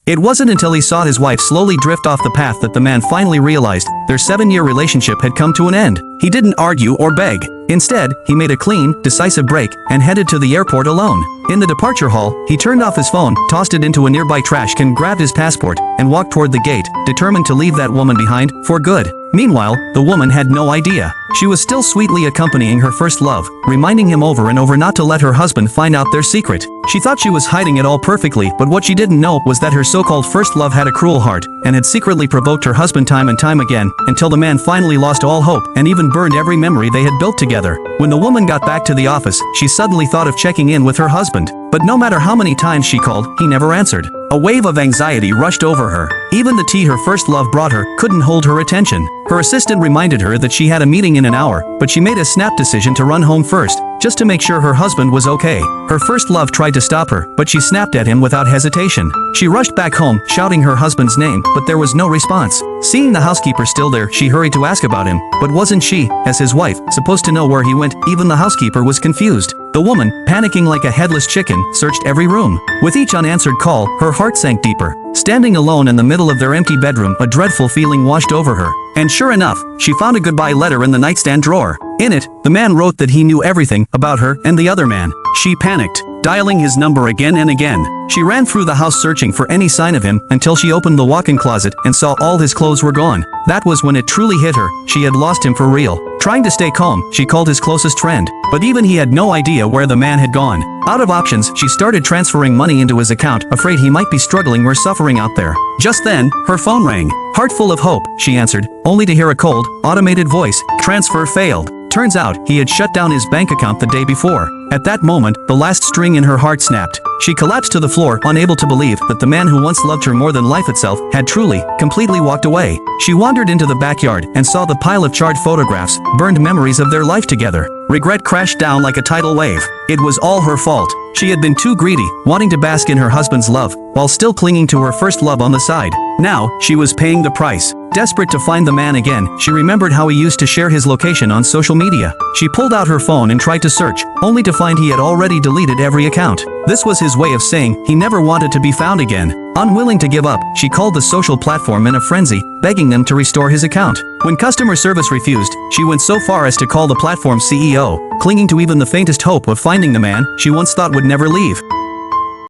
It wasn't until he saw his wife slowly drift off the path that the man finally realized their 7-year relationship had come to an end. He didn't argue or beg. Instead, he made a clean, decisive break and headed to the airport alone. In the departure hall, he turned off his phone, tossed it into a nearby trash can, grabbed his passport, and walked toward the gate, determined to leave that woman behind for good. Meanwhile, the woman had no idea. She was still sweetly accompanying her first love, reminding him over and over not to let her husband find out their secret. She thought she was hiding it all perfectly, but what she didn't know was that her so-called first love had a cruel heart, and had secretly provoked her husband time and time again, until the man finally lost all hope, and even burned every memory they had built together. When the woman got back to the office, she suddenly thought of checking in with her husband, but no matter how many times she called, he never answered. A wave of anxiety rushed over her. Even the tea her first love brought her couldn't hold her attention. Her assistant reminded her that she had a meeting in an hour, but she made a snap decision to run home first, just to make sure her husband was okay. Her first love tried to stop her, but she snapped at him without hesitation. She rushed back home, shouting her husband's name, but there was no response. Seeing the housekeeper still there, she hurried to ask about him, but wasn't she, as his wife, supposed to know where he went? Even the housekeeper was confused. The woman, panicking like a headless chicken, searched every room. With each unanswered call, her heart sank deeper. Standing alone in the middle of their empty bedroom, a dreadful feeling washed over her. And sure enough, she found a goodbye letter in the nightstand drawer. In it, the man wrote that he knew everything about her and the other man. She panicked, dialing his number again and again. She ran through the house searching for any sign of him until she opened the walk-in closet and saw all his clothes were gone. That was when it truly hit her. She had lost him for real. Trying to stay calm, she called his closest friend, but even he had no idea where the man had gone. Out of options, she started transferring money into his account, afraid he might be struggling or suffering out there. Just then, her phone rang. Heart full of hope, she answered, only to hear a cold, automated voice. Transfer failed. Turns out, he had shut down his bank account the day before. At that moment, the last string in her heart snapped. She collapsed to the floor, unable to believe that the man who once loved her more than life itself had truly, completely walked away. She wandered into the backyard and saw the pile of charred photographs, burned memories of their life together. Regret crashed down like a tidal wave. It was all her fault. She had been too greedy, wanting to bask in her husband's love, while still clinging to her first love on the side. Now, she was paying the price. Desperate to find the man again, she remembered how he used to share his location on social media. She pulled out her phone and tried to search, only to find he had already deleted every account. This was his way of saying he never wanted to be found again. Unwilling to give up, she called the social platform in a frenzy, begging them to restore his account. When customer service refused, she went so far as to call the platform's CEO, clinging to even the faintest hope of finding the man she once thought would never leave.